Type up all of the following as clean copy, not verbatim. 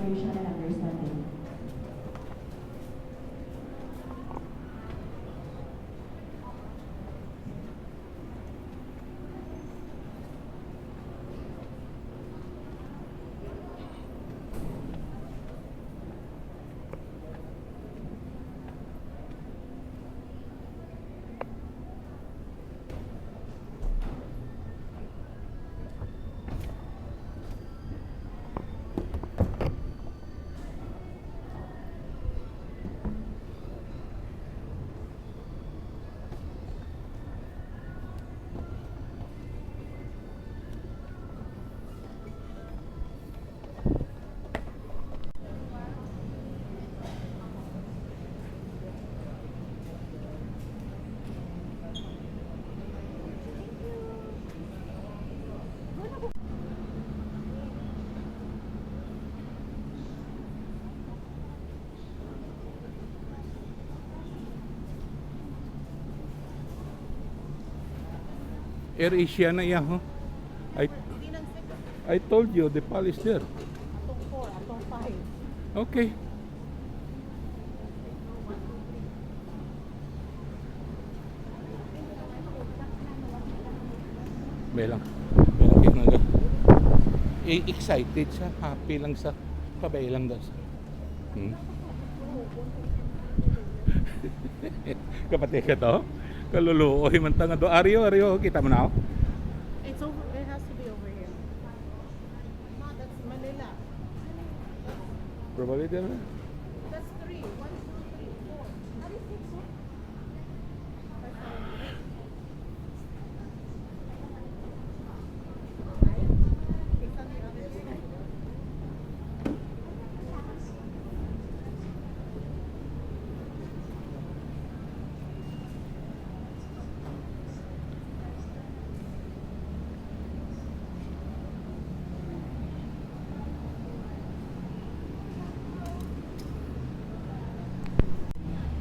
cooperation and understanding. Air Asia na yan, huh? I told you, the PAL is there. Atong 4, atong 5. Okay. May lang kinangga. Excited siya, happy lang sa kabay lang daw. Kapatid ka to? Kaluluoy man tanga do. Aryo, kita mo na ako? It's over, it has to be over here. No, that's Manila. Probably there. That's 3. 1, 2, 3, 4. How do you think so? It's on the other side.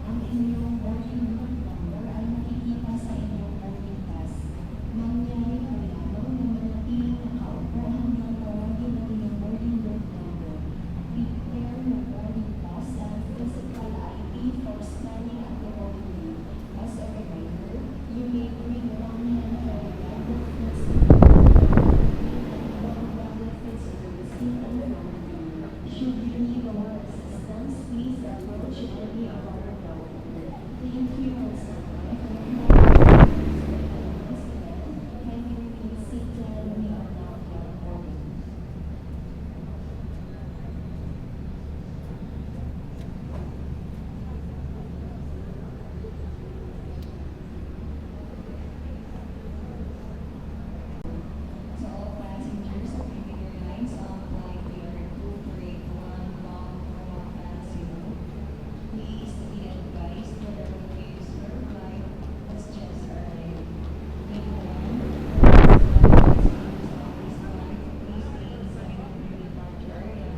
Ang inyong boarding room number ay makikita sa inyong boarding pass. Mangyari po lamang na manatiling nakaupo hanggang tawagin ang inyong boarding room number. Prepare your boarding pass and physical ID for scanning at the boarding room. As a reminder, you may bring one handheld tablet fixed and one tablet fixed to the seat on the boarding room. Should you need our assistance, please approach any of our Thank you once again for your time. Can you please sit down? We are now boarding. To all passengers of Philippine Airlines on flight PR2381 Long Fancy Road, please be advised that the reviews for flight has just arrived. Meanwhile, please be inside the departure area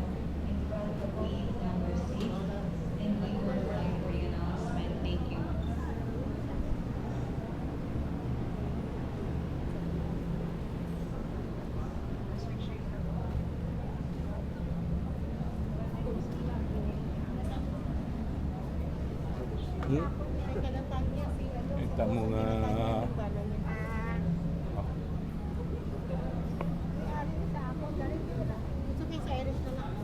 in front of gate number 6 and wait for flight pre-announcement. Thank you. Kinatag niya si ano. Kita mo nga. It's okay sa Irish na lang.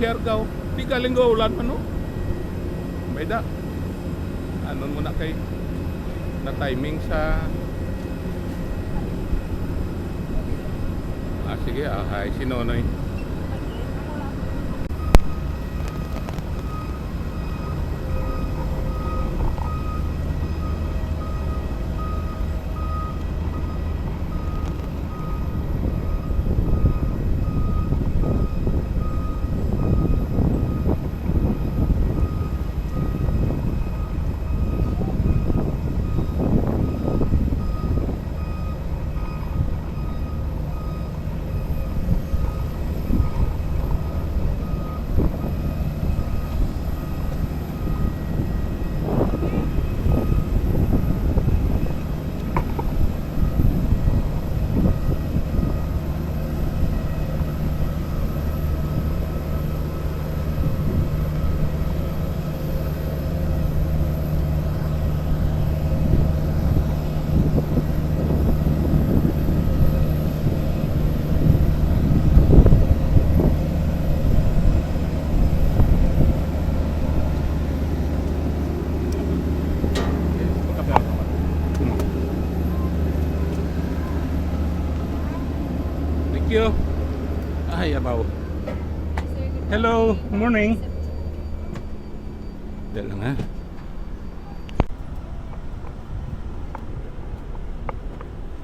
Siargao. Di galing go ulan man no. Beda. Ano muna kay na timing sa sige, hi si Nonoy. Thank you. Ay, abaw. Hello, morning. Dahil lang ha.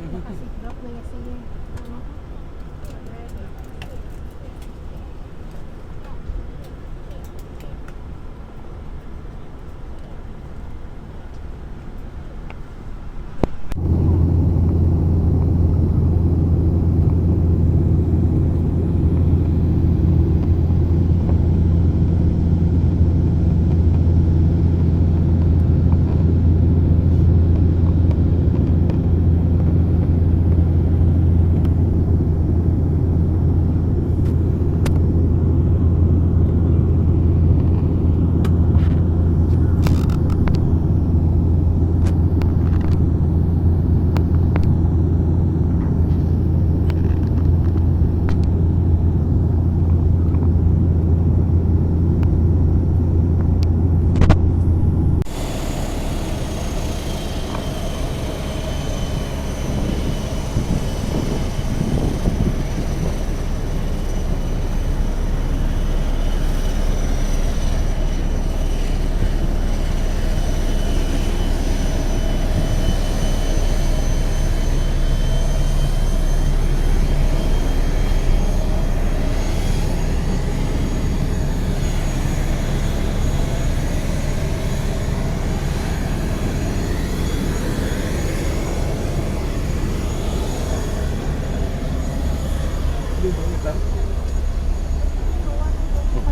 Nakasidrop na yan siya.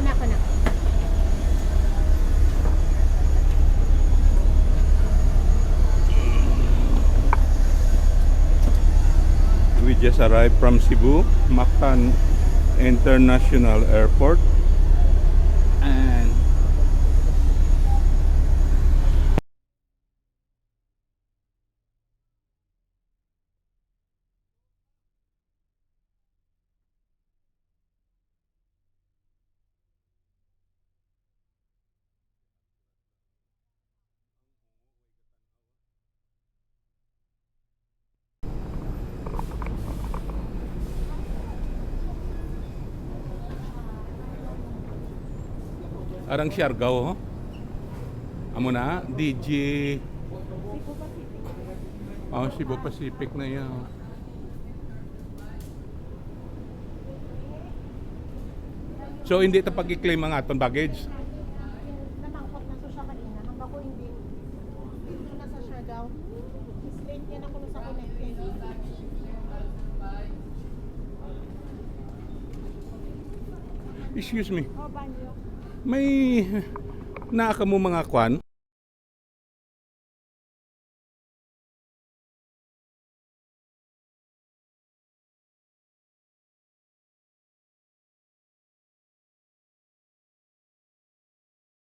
Ako na. We just arrived from Cebu, Mactan International Airport. And arang Siargao, ho? Amo na, DJ. Oh, Cebu Pacific na yan. So, hindi ito pag-i-claim ang aton baggage? Namangkot na to siya kanina. Hanggang ko hindi. Dito na sa Siargao. Mislane yan ako sa connecting. Excuse me. Oh, banyo. May naaka mo mga kwan?